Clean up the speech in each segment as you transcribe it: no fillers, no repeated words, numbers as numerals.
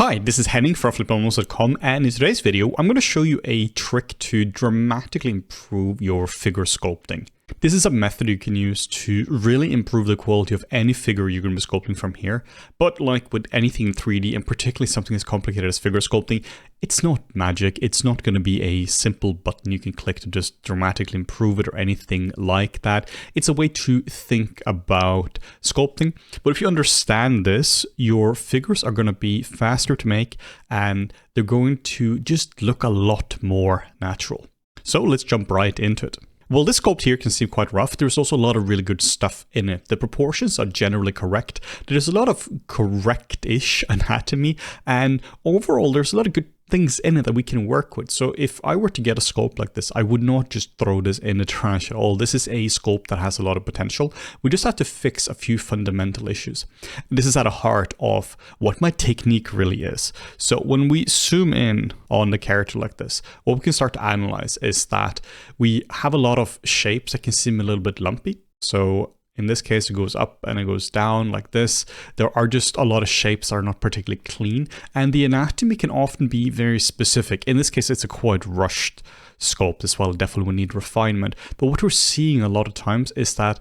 Hi, this is Henning from FlippedNormals.com, and in today's video, I'm going to show you a trick to dramatically improve your figure sculpting. This is a method you can use to really improve the quality of any figure you're going to be sculpting from here. But like with anything in 3D, and particularly something as complicated as figure sculpting, it's not magic. It's not going to be a simple button you can click to just dramatically improve it or anything like that. It's a way to think about sculpting. But if you understand this, your figures are going to be faster to make and they're going to just look a lot more natural. So let's jump right into it. Well, this sculpt here can seem quite rough. There's also a lot of really good stuff in it. The proportions are generally correct. There's a lot of correct-ish anatomy, and overall there's a lot of good things in it that we can work with. So if I were to get a sculpt like this, I would not just throw this in the trash at all. This is a sculpt that has a lot of potential. We just have to fix a few fundamental issues. This is at the heart of what my technique really is. So when we zoom in on the character like this, what we can start to analyze is that we have a lot of shapes that can seem a little bit lumpy. So in this case, it goes up and it goes down like this. There are just a lot of shapes that are not particularly clean, and the anatomy can often be very specific. In this case, it's a quite rushed sculpt as well. Definitely would need refinement. But what we're seeing a lot of times is that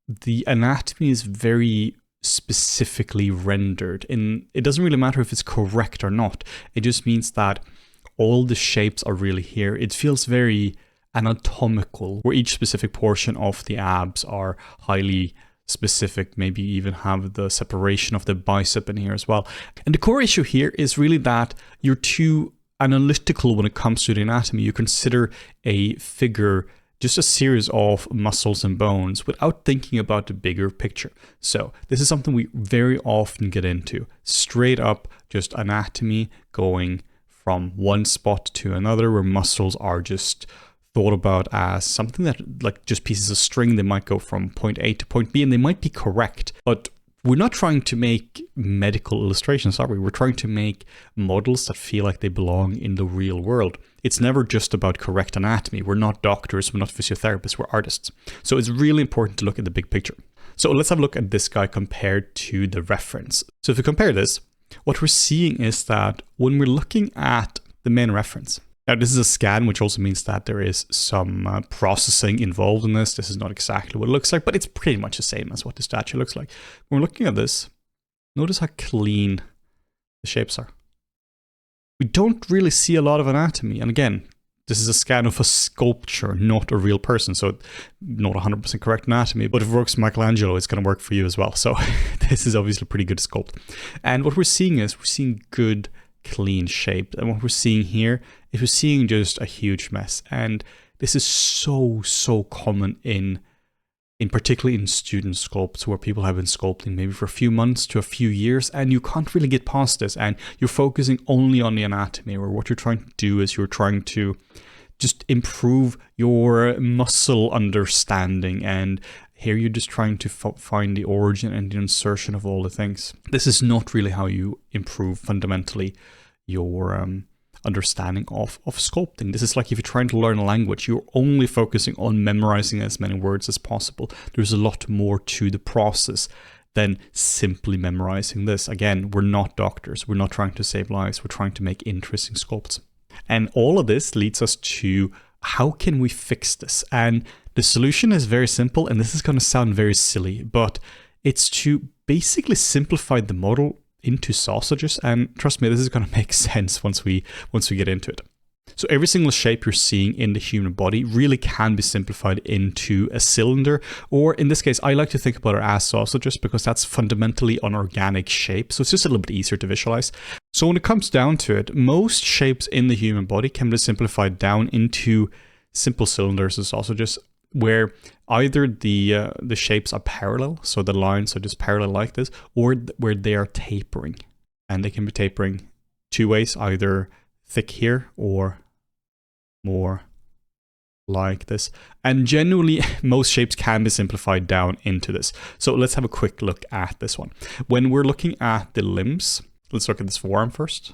the anatomy is very specifically rendered. And it doesn't really matter if it's correct or not. It just means that all the shapes are really here. It feels very anatomical, where each specific portion of the abs are highly specific, maybe even have the separation of the bicep in here as well. And the core issue here is really that you're too analytical when it comes to the anatomy. You consider a figure just a series of muscles and bones without thinking about the bigger picture. So this is something we very often get into. Straight up, just anatomy going from one spot to another, where muscles are just thought about as something that, like just pieces of string, they might go from point A to point B, and they might be correct, but we're not trying to make medical illustrations, are we? We're trying to make models that feel like they belong in the real world. It's never just about correct anatomy. We're not doctors, we're not physiotherapists, we're artists. So it's really important to look at the big picture. So let's have a look at this guy compared to the reference. So if we compare this, what we're seeing is that when we're looking at the main reference, now this is a scan, which also means that there is some processing involved in this. This is not exactly what it looks like, but it's pretty much the same as what the statue looks like. When we're looking at this, notice how clean the shapes are. We don't really see a lot of anatomy. And again, this is a scan of a sculpture, not a real person. So not 100% correct anatomy, but if it works for Michelangelo, it's going to work for you as well. So this is obviously a pretty good sculpt. And what we're seeing is we're seeing good clean shape, and what we're seeing here is we're seeing just a huge mess. And this is so common in particularly in student sculpts, where people have been sculpting maybe for a few months to a few years, and you can't really get past this, and you're focusing only on the anatomy, where what you're trying to do is you're trying to just improve your muscle understanding, and here you're just trying to find the origin and the insertion of all the things. This is not really how you improve fundamentally your understanding of sculpting. This is like if you're trying to learn a language, you're only focusing on memorizing as many words as possible. There's a lot more to the process than simply memorizing this. Again, we're not doctors. We're not trying to save lives. We're trying to make interesting sculpts. And all of this leads us to how can we fix this? And the solution is very simple, and this is going to sound very silly, but it's to basically simplify the model into sausages. And trust me, this is going to make sense once we get into it. So every single shape you're seeing in the human body really can be simplified into a cylinder, or in this case, I like to think about it as sausages because that's fundamentally an organic shape. So it's just a little bit easier to visualize. So when it comes down to it, most shapes in the human body can be simplified down into simple cylinders or sausages, where either the shapes are parallel, so the lines are just parallel like this, or where they are tapering. And they can be tapering two ways, either thick here or more like this. And generally, most shapes can be simplified down into this. So let's have a quick look at this one. When we're looking at the limbs, let's look at this forearm first.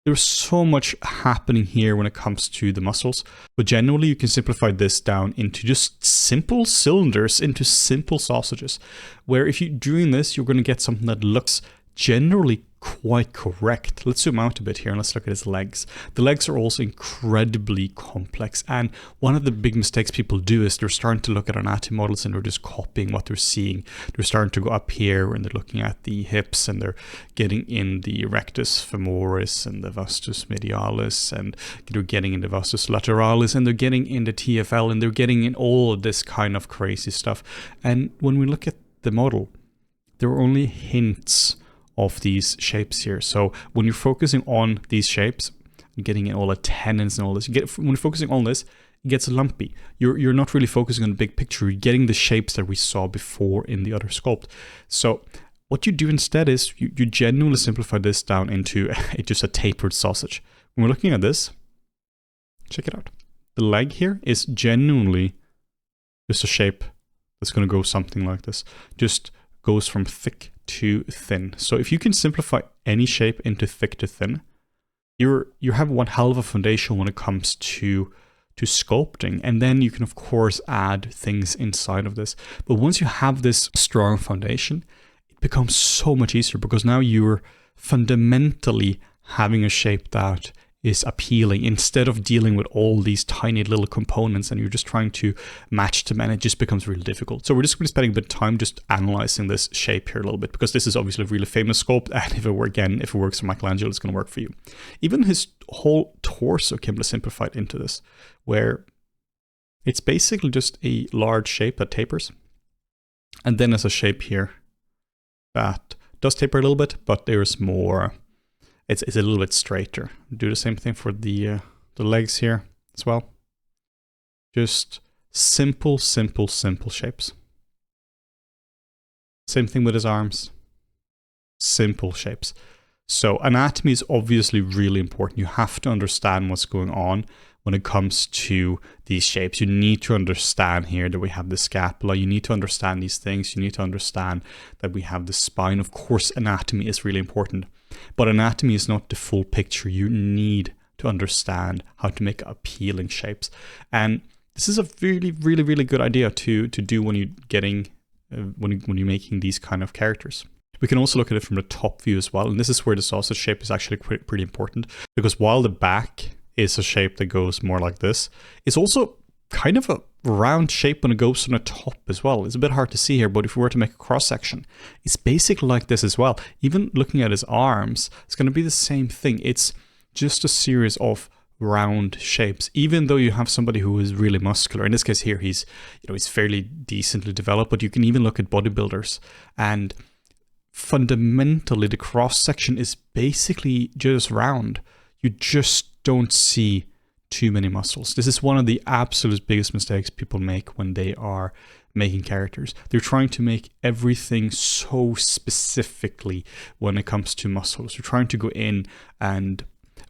There's so much happening here when it comes to the muscles, but generally you can simplify this down into just simple cylinders, into simple sausages, where if you're doing this, you're going to get something that looks generally quite correct. Let's zoom out a bit here and let's look at his legs. The legs are also incredibly complex, and one of the big mistakes people do is they're starting to look at anatomy models and they're just copying what they're seeing. They're starting to go up here and they're looking at the hips and they're getting in the rectus femoris and the vastus medialis, and they're getting in the vastus lateralis, and they're getting in the TFL, and they're getting in all of this kind of crazy stuff. And when we look at the model, there are only hints of these shapes here. So when you're focusing on these shapes, getting in all the tendons and all this, when you're focusing on this, it gets lumpy. You're not really focusing on the big picture. You're getting the shapes that we saw before in the other sculpt. So what you do instead is you genuinely simplify this down into just a tapered sausage. When we're looking at this, check it out. The leg here is genuinely just a shape that's going to go something like this. Just goes from thick to thin. So if you can simplify any shape into thick to thin, you have one hell of a foundation when it comes to sculpting. And then you can of course add things inside of this. But once you have this strong foundation, it becomes so much easier, because now you're fundamentally having a shape that is appealing, instead of dealing with all these tiny little components and you're just trying to match them, and it just becomes really difficult. So we're just going to be spending a bit of time just analyzing this shape here a little bit, because this is obviously a really famous sculpt, and if it works for Michelangelo, it's going to work for you. Even his whole torso can be simplified into this, where it's basically just a large shape that tapers, and then there's a shape here that does taper a little bit, but there's more. It's a little bit straighter. Do the same thing for the legs here as well. Just simple shapes. Same thing with his arms. Simple shapes. So anatomy is obviously really important. You have to understand what's going on when it comes to these shapes. You need to understand here that we have the scapula. You need to understand these things. You need to understand that we have the spine. Of course, anatomy is really important. But anatomy is not the full picture. You need to understand how to make appealing shapes. And this is a really good idea to do when you're when you're making these kind of characters. We can also look at it from the top view as well. And this is where the sausage shape is actually pretty important, because while the back is a shape that goes more like this, it's also kind of a round shape when it goes on the top as well. It's a bit hard to see here, but if we were to make a cross section, it's basically like this as well. Even looking at his arms, it's going to be the same thing. It's just a series of round shapes, even though you have somebody who is really muscular. In this case here, he's fairly decently developed, but you can even look at bodybuilders, and fundamentally the cross section is basically just round. You just don't see too many muscles. This is one of the absolute biggest mistakes people make when they are making characters. They're trying to make everything so specifically when it comes to muscles. You're trying to go in and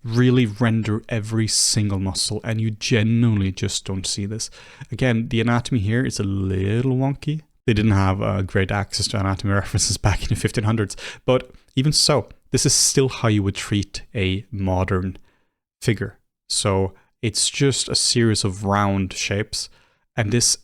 really render every single muscle, and you genuinely just don't see this. Again, the anatomy here is a little wonky. They didn't have great access to anatomy references back in the 1500s, but even so, this is still how you would treat a modern figure. So it's just a series of round shapes, and this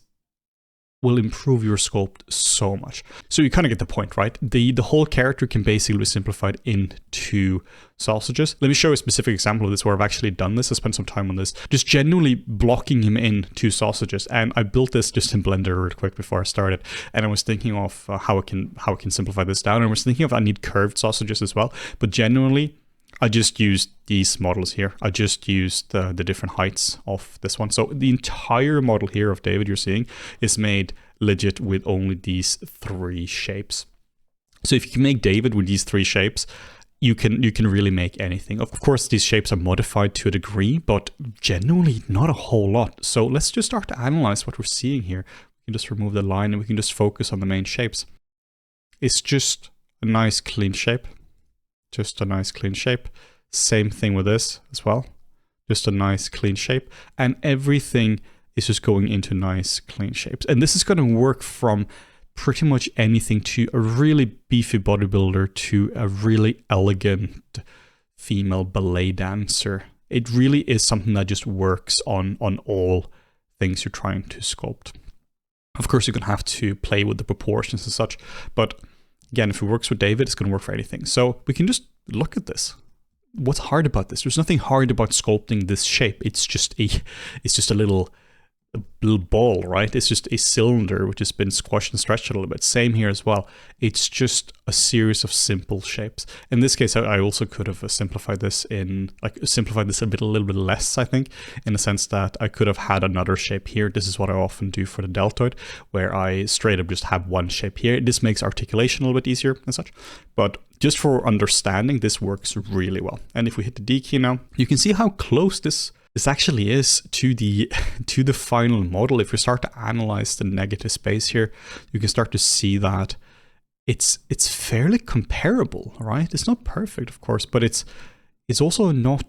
will improve your sculpt so much. So you kind of get the point, right? The whole character can basically be simplified into sausages. Let me show a specific example of this where I've actually done this. I spent some time on this, just genuinely blocking him in two sausages. And I built this just in Blender real quick before I started. And I was thinking of how I can simplify this down. And I was thinking of I need curved sausages as well. But genuinely, I just used these models here. I just used the different heights of this one. So the entire model here of David you're seeing is made legit with only these three shapes. So if you can make David with these three shapes, you can really make anything. Of course, these shapes are modified to a degree, but genuinely not a whole lot. So let's just start to analyze what we're seeing here. We can just remove the line and we can just focus on the main shapes. It's just a nice clean shape. Just a nice clean shape. Same thing with this as well. Just a nice clean shape. And everything is just going into nice clean shapes. And this is going to work from pretty much anything to a really beefy bodybuilder to a really elegant female ballet dancer. It really is something that just works on all things you're trying to sculpt. Of course, you're going to have to play with the proportions and such, but again, if it works with David, it's going to work for anything. So we can just look at this. What's hard about this? There's nothing hard about sculpting this shape. It's just a little ball, right? It's just a cylinder which has been squashed and stretched a little bit. Same here as well. It's just a series of simple shapes. In this case, I also could have simplified this a little bit less, I think, in the sense that I could have had another shape here. This is what I often do for the deltoid, where I straight up just have one shape here. This makes articulation a little bit easier and such, but just for understanding, this works really well. And if we hit the D key now, you can see how close this actually is to the final model. If we start to analyze the negative space here, you can start to see that it's fairly comparable, right? It's not perfect, of course, but it's also not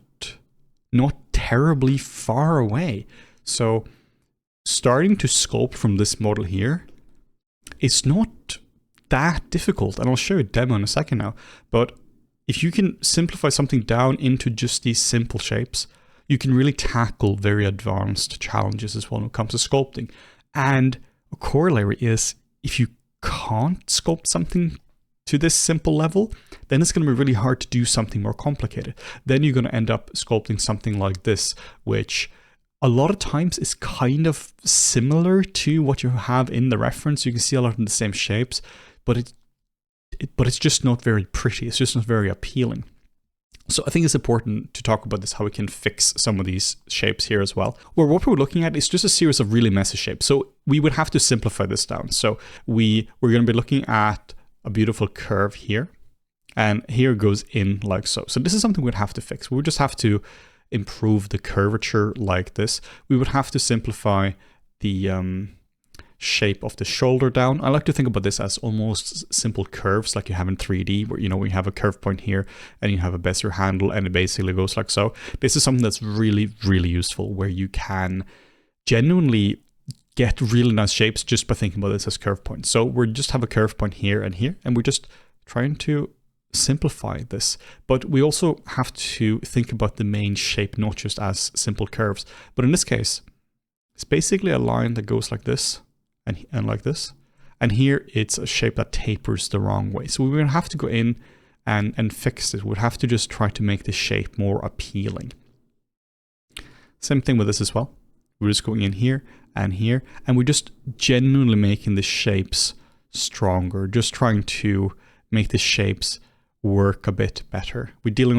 terribly far away. So starting to sculpt from this model here, it's not that difficult, and I'll show you a demo in a second now. But if you can simplify something down into just these simple shapes, you can really tackle very advanced challenges as well when it comes to sculpting. And a corollary is, if you can't sculpt something to this simple level, then it's going to be really hard to do something more complicated. Then you're going to end up sculpting something like this, which a lot of times is kind of similar to what you have in the reference. You can see a lot of the same shapes, but it's just not very pretty. It's just not very appealing. So I think it's important to talk about this, how we can fix some of these shapes here as well. Where what we're looking at is just a series of really messy shapes. So we would have to simplify this down. So we're going to be looking at a beautiful curve here, and here it goes in like so. So this is something we'd have to fix. We would just have to improve the curvature like this. We would have to simplify the shape of the shoulder down. I like to think about this as almost simple curves like you have in 3D, where we have a curve point here and you have a bezier handle, and it basically goes like so. This is something that's really, really useful, where you can genuinely get really nice shapes just by thinking about this as curve points. So we just have a curve point here, and we're just trying to simplify this. But we also have to think about the main shape, not just as simple curves. But in this case, it's basically a line that goes like this and like this. And here it's a shape that tapers the wrong way. So we're going to have to go in and fix it. We'd have to just try to make the shape more appealing. Same thing with this as well. We're just going in here, and we're just genuinely making the shapes stronger, just trying to make the shapes work a bit better. We're dealing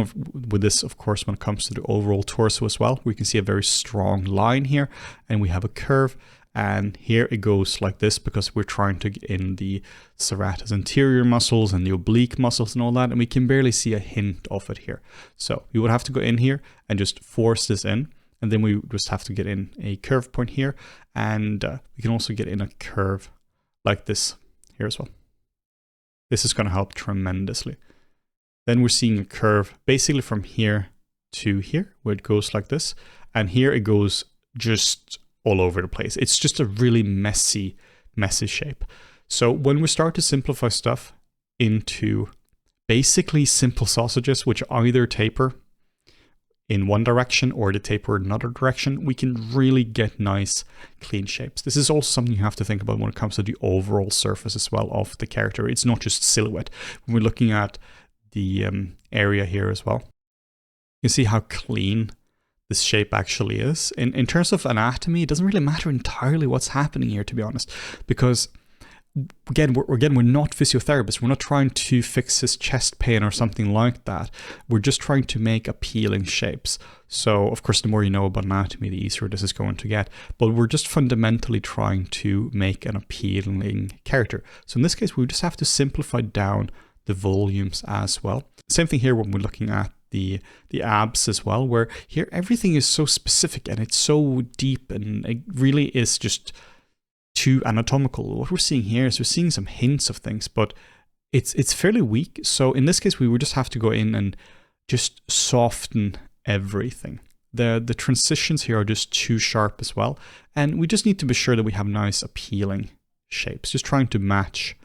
with this, of course, when it comes to the overall torso as well. We can see a very strong line here, and we have a curve. And here it goes like this because we're trying to get in the serratus anterior muscles and the oblique muscles and all that, and we can barely see a hint of it here. So we would have to go in here and just force this in, and then we just have to get in a curve point here, and we can also get in a curve like this here as well. This is going to help tremendously. Then we're seeing a curve basically from here to here, where it goes like this, and here it goes just all over the place. It's just a really messy shape. So when we start to simplify stuff into basically simple sausages, which either taper in one direction or they taper in another direction, we can really get nice clean shapes. This is also something you have to think about when it comes to the overall surface as well of the character. It's not just silhouette. When we're looking at the area here as well, you can see how clean this shape actually is. In terms of anatomy, it doesn't really matter entirely what's happening here, to be honest, because we're not physiotherapists. We're not trying to fix his chest pain or something like that. We're just trying to make appealing shapes. So of course, the more you know about anatomy, the easier this is going to get. But we're just fundamentally trying to make an appealing character. So in this case, we just have to simplify down the volumes as well. Same thing here when we're looking at the abs as well, where here everything is so specific and it's so deep, and it really is just too anatomical. What we're seeing here is we're seeing some hints of things, but it's fairly weak. So in this case, we would just have to go in and just soften everything. The transitions here are just too sharp as well, and we just need to be sure that we have nice appealing shapes, just trying to match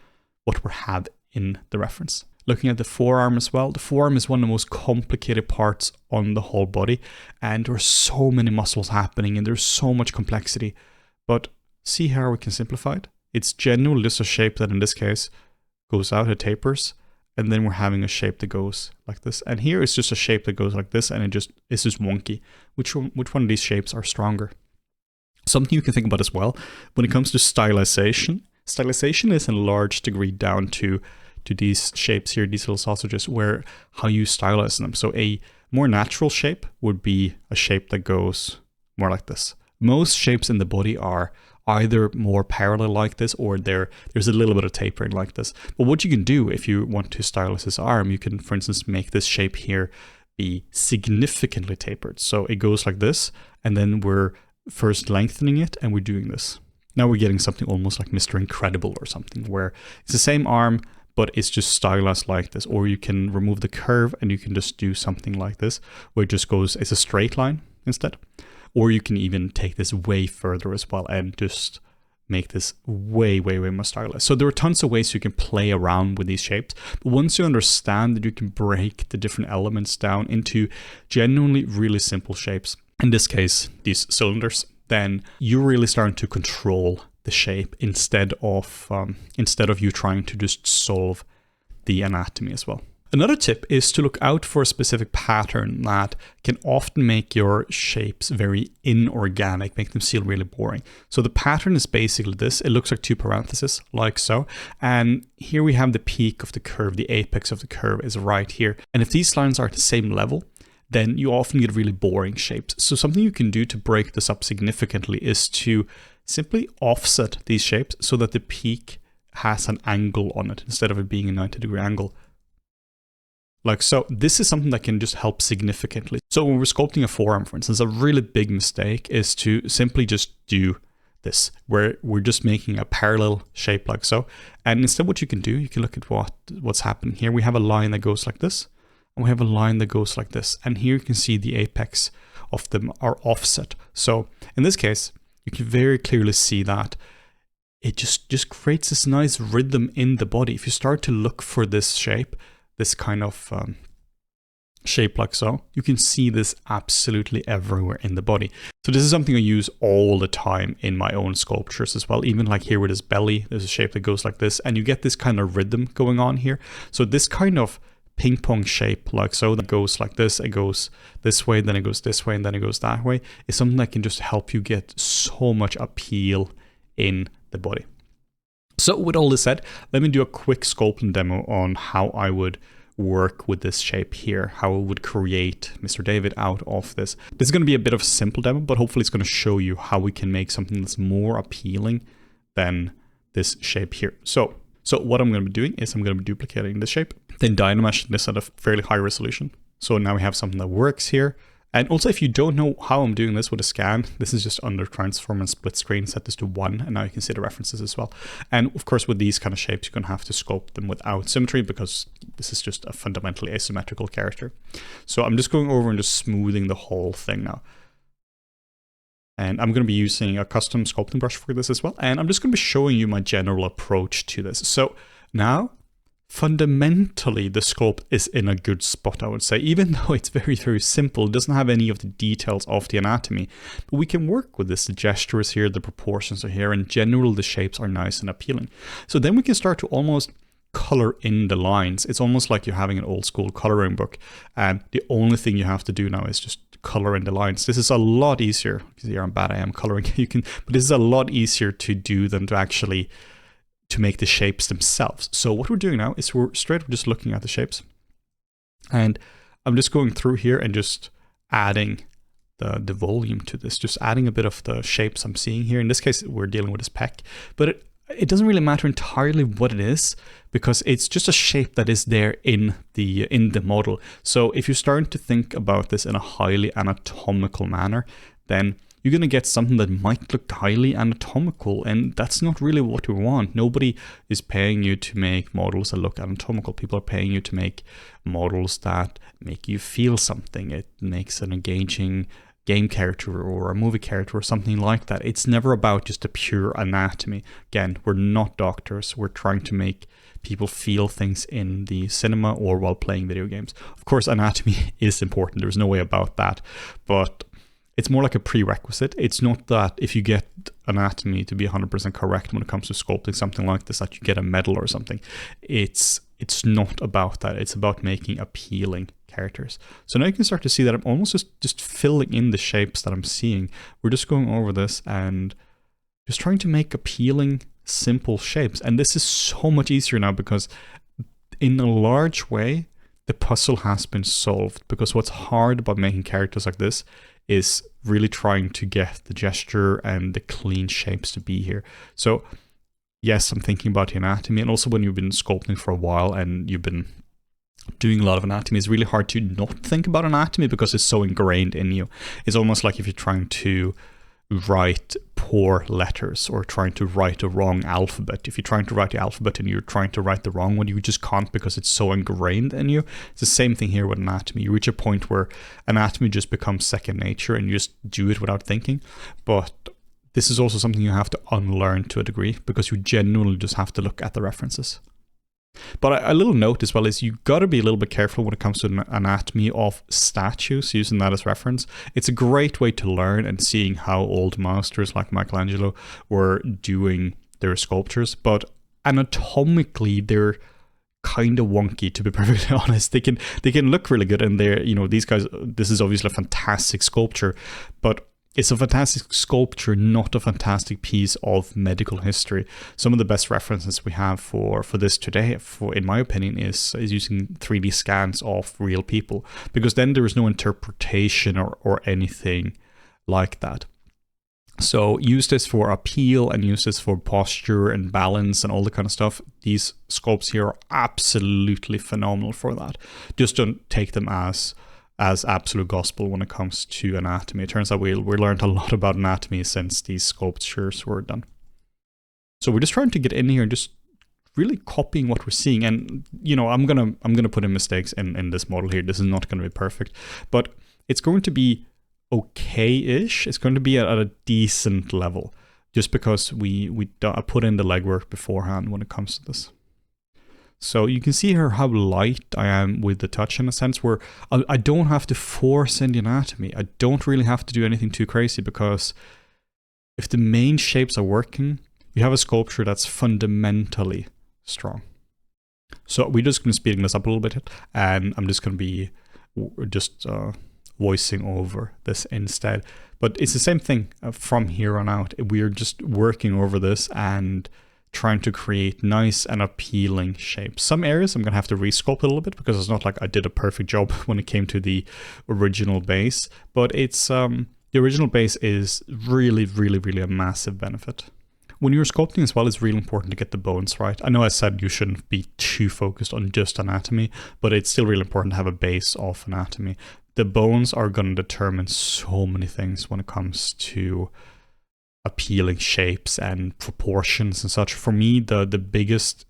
what we have in the reference. Looking at the forearm as well, the forearm is one of the most complicated parts on the whole body, and there are so many muscles happening and there's so much complexity. But see how we can simplify it? It's genuinely just a shape that in this case goes out, it tapers, and then we're having a shape that goes like this. And here it's just a shape that goes like this, and it's just wonky. Which one of these shapes are stronger? Something you can think about as well when it comes to stylization. Stylization is in a large degree down to these shapes here, these little sausages, where how you stylize them. So a more natural shape would be a shape that goes more like this. Most shapes in the body are either more parallel like this, or there's a little bit of tapering like this. But what you can do if you want to stylize this arm, you can, for instance, make this shape here be significantly tapered. So it goes like this, and then we're first lengthening it, and we're doing this. Now we're getting something almost like Mr. Incredible or something, where it's the same arm, but it's just stylized like this. Or you can remove the curve and you can just do something like this, where it just goes, it's a straight line instead. Or you can even take this way further as well and just make this way, way, way more stylized. So there are tons of ways you can play around with these shapes. But once you understand that you can break the different elements down into genuinely really simple shapes, in this case, these cylinders, then you're really starting to control the shape instead of you trying to just solve the anatomy as well. Another tip is to look out for a specific pattern that can often make your shapes very inorganic, make them feel really boring. So the pattern is basically this. It looks like two parentheses, like so. And here we have the peak of the curve, the apex of the curve is right here. And if these lines are at the same level, then you often get really boring shapes. So something you can do to break this up significantly is to simply offset these shapes so that the peak has an angle on it instead of it being a 90-degree angle. Like so. This is something that can just help significantly. So when we're sculpting a forearm, for instance, a really big mistake is to simply just do this, where we're just making a parallel shape like so. And instead what you can do, you can look at what's happening here. We have a line that goes like this, and we have a line that goes like this. And here you can see the apex of them are offset. So in this case, you can very clearly see that it just creates this nice rhythm in the body. If you start to look for this shape, this kind of shape like so, you can see this absolutely everywhere in the body. So this is something I use all the time in my own sculptures as well. Even like here with his belly, there's a shape that goes like this, and you get this kind of rhythm going on here. So this kind of ping pong shape like so, that goes like this, it goes this way, then it goes this way, and then it goes that way, is something that can just help you get so much appeal in the body. So with all this said, let me do a quick sculpting demo on how I would work with this shape here, how I would create Mr. David out of this. This is going to be a bit of a simple demo, but hopefully it's going to show you how we can make something that's more appealing than this shape here. So what I'm going to be doing is I'm going to be duplicating this shape, then dynameshing this at a fairly high resolution. So now we have something that works here. And also, if you don't know how I'm doing this with a scan, this is just under transform and split screen, set this to 1, and now you can see the references as well. And of course, with these kind of shapes, you're going to have to sculpt them without symmetry because this is just a fundamentally asymmetrical character. So I'm just going over and just smoothing the whole thing now. And I'm going to be using a custom sculpting brush for this as well. And I'm just going to be showing you my general approach to this. So now, fundamentally, the sculpt is in a good spot, I would say, even though it's very, very simple. It doesn't have any of the details of the anatomy, but we can work with this. The gesture is here, the proportions are here, in general, the shapes are nice and appealing. So then we can start to almost color in the lines. It's almost like you're having an old school coloring book, and the only thing you have to do now is just color in the lines. This is a lot easier. You can see how bad I am coloring. But this is a lot easier to do than to actually to make the shapes themselves. So what we're doing now is we're just looking at the shapes, and I'm just going through here and just adding the volume to this, just adding a bit of the shapes I'm seeing here. In this case, we're dealing with his pec, but it doesn't really matter entirely what it is, because it's just a shape that is there in the model. So if you're starting to think about this in a highly anatomical manner, then you're going to get something that might look highly anatomical, and that's not really what we want. Nobody is paying you to make models that look anatomical. People are paying you to make models that make you feel something. It makes an engaging game character or a movie character or something like that. It's never about just a pure anatomy. Again, we're not doctors. We're trying to make people feel things in the cinema or while playing video games. Of course, anatomy is important. There's no way about that. But it's more like a prerequisite. It's not that if you get anatomy to be 100% correct when it comes to sculpting something like this, that you get a medal or something. It's it's not about that. It's about making appealing characters. So now you can start to see that I'm almost just filling in the shapes that I'm seeing. We're just going over this and just trying to make appealing, simple shapes. And this is so much easier now because in a large way, the puzzle has been solved. Because what's hard about making characters like this is really trying to get the gesture and the clean shapes to be here. So yes, I'm thinking about the anatomy, and also when you've been sculpting for a while and you've been doing a lot of anatomy, it's really hard to not think about anatomy because it's so ingrained in you. It's almost like if you're trying to write poor letters or trying to write a wrong alphabet. If you're trying to write the alphabet and you're trying to write the wrong one, you just can't because it's so ingrained in you. It's the same thing here with anatomy. You reach a point where anatomy just becomes second nature and you just do it without thinking. But this is also something you have to unlearn to a degree because you genuinely just have to look at the references. But a little note as well is you got to be a little bit careful when it comes to an anatomy of statues, using that as reference. It's a great way to learn and seeing how old masters like Michelangelo were doing their sculptures, but anatomically they're kind of wonky, to be perfectly honest. They can look really good, and they're, you know, these guys, this is obviously a fantastic sculpture, but it's a fantastic sculpture, not a fantastic piece of medical history. Some of the best references we have for this today, in my opinion, is using 3D scans of real people, because then there is no interpretation or anything like that. So use this for appeal and use this for posture and balance and all the kind of stuff. These sculpts here are absolutely phenomenal for that. Just don't take them as absolute gospel when it comes to anatomy. It turns out we learned a lot about anatomy since these sculptures were done. So we're just trying to get in here and just really copying what we're seeing. And you know, I'm gonna put in mistakes in this model here. This is not going to be perfect, but it's going to be okay-ish. It's going to be at a decent level, just because I put in the legwork beforehand when it comes to this. So you can see here how light I am with the touch, in a sense where I don't have to force in the anatomy. I don't really have to do anything too crazy, because if the main shapes are working, you have a sculpture that's fundamentally strong. So we're just going to speed this up a little bit, and I'm just going to be voicing over this instead. But it's the same thing from here on out. We're just working over this and trying to create nice and appealing shapes. Some areas I'm going to have to resculpt a little bit because it's not like I did a perfect job when it came to the original base, but it's the original base is really a massive benefit. When you're sculpting as well, it's really important to get the bones right. I know I said you shouldn't be too focused on just anatomy, but it's still really important to have a base of anatomy. The bones are going to determine so many things when it comes to appealing shapes and proportions and such. For me, the biggest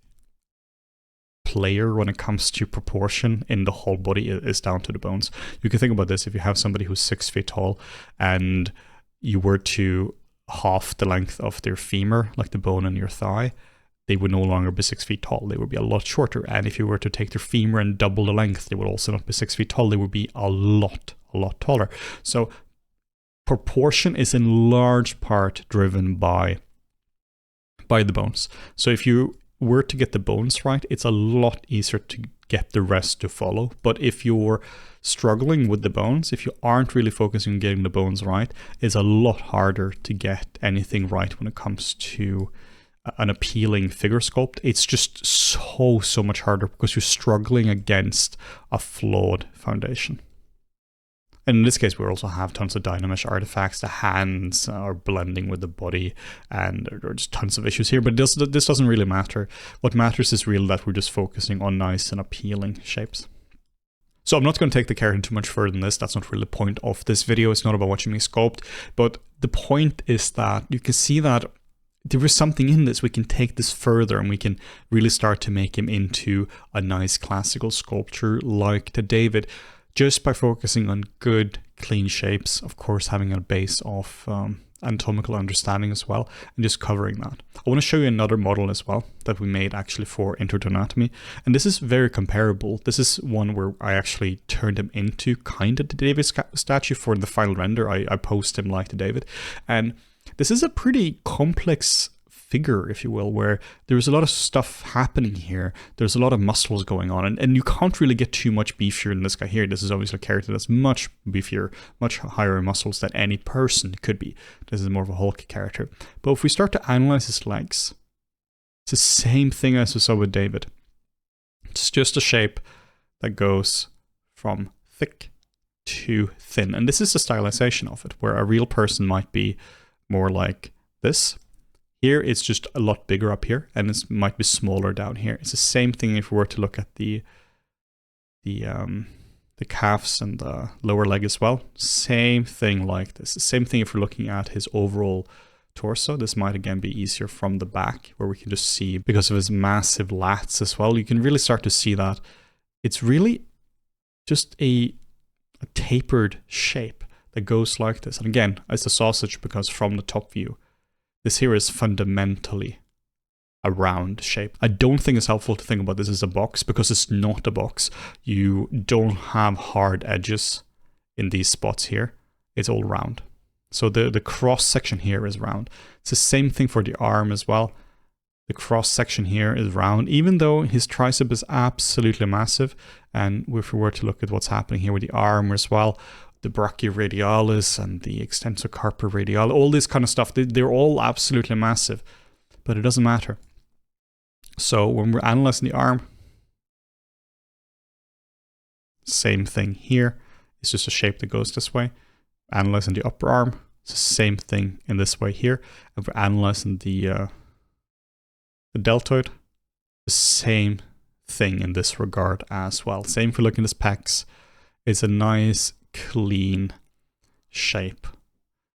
player when it comes to proportion in the whole body is down to the bones. You can think about this: if you have somebody who's 6 feet tall and you were to half the length of their femur, like the bone in your thigh, they would no longer be 6 feet tall. They would be a lot shorter. And if you were to take their femur and double the length, they would also not be 6 feet tall. They would be a lot taller. So proportion is in large part driven by the bones. So if you were to get the bones right, it's a lot easier to get the rest to follow. But if you're struggling with the bones, if you aren't really focusing on getting the bones right, it's a lot harder to get anything right when it comes to an appealing figure sculpt. It's just so much harder because you're struggling against a flawed foundation. And in this case, we also have tons of dynamic artifacts. The hands are blending with the body, and there are just tons of issues here. But this doesn't really matter. What matters is really that we're just focusing on nice and appealing shapes. So I'm not going to take the character too much further than this. That's not really the point of this video. It's not about watching me sculpt. But the point is that you can see that there is something in this. We can take this further and we can really start to make him into a nice classical sculpture like the David, just by focusing on good, clean shapes, of course having a base of anatomical understanding as well, and just covering that. I want to show you another model as well that we made actually for Intro to Anatomy, and this is very comparable. This is one where I actually turned him into kind of the David statue for the final render. I posed him like the David, and this is a pretty complex figure, if you will, where there's a lot of stuff happening here. There's a lot of muscles going on, and you can't really get too much beefier than this guy here. This is obviously a character that's much beefier, much higher in muscles than any person could be. This is more of a Hulk character. But if we start to analyze his legs, it's the same thing as we saw with David. It's just a shape that goes from thick to thin. And this is the stylization of it, where a real person might be more like this. Here it's just a lot bigger up here, and it might be smaller down here. It's the same thing if we were to look at the calves and the lower leg as well. Same thing like this. The same thing if we're looking at his overall torso. This might again be easier from the back, where we can just see, because of his massive lats as well, you can really start to see that it's really just a tapered shape that goes like this. And again, it's a sausage because from the top view, this here is fundamentally a round shape. I don't think it's helpful to think about this as a box, because it's not a box. You don't have hard edges in these spots here. It's all round. So the cross section here is round. It's the same thing for the arm as well. The cross section here is round, even though his tricep is absolutely massive. And if we were to look at what's happening here with the arm as well, the brachioradialis and the extensor carpi radialis, all this kind of stuff, they're all absolutely massive, but it doesn't matter. So when we're analyzing the arm, same thing here. It's just a shape that goes this way. Analyzing the upper arm, it's the same thing in this way here. And we're analyzing the deltoid, the same thing in this regard as well. Same for looking at his pecs. It's a nice clean shape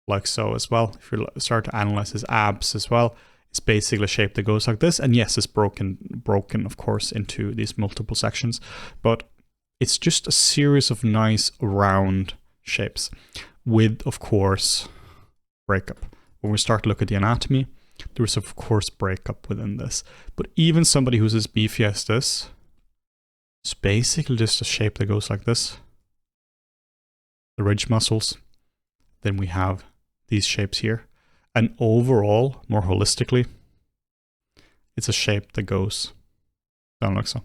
like so as well. If you start to analyze his abs as well, it's basically a shape that goes like this. And yes, it's broken of course into these multiple sections, but it's just a series of nice round shapes with, of course, breakup. When we start to look at the anatomy, there's of course breakup within this, but even somebody who's as beefy as this, it's basically just a shape that goes like this. The ridge muscles, then we have these shapes here, and overall, more holistically, it's a shape that goes down like so.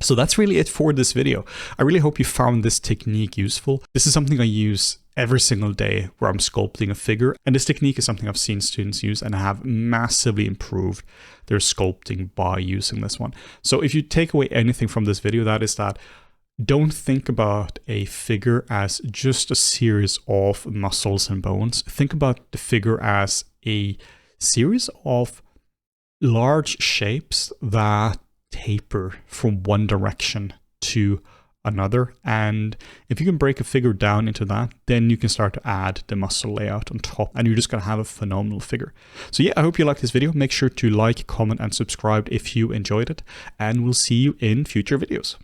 So that's really it for this video. I really hope you found this technique useful. This is something I use every single day where I'm sculpting a figure, and this technique is something I've seen students use and have massively improved their sculpting by using this one. So if you take away anything from this video, that is that don't think about a figure as just a series of muscles and bones. Think about the figure as a series of large shapes that taper from one direction to another. And if you can break a figure down into that, then you can start to add the muscle layout on top, and you're just going to have a phenomenal figure. So yeah, I hope you liked this video. Make sure to like, comment, and subscribe if you enjoyed it, and we'll see you in future videos.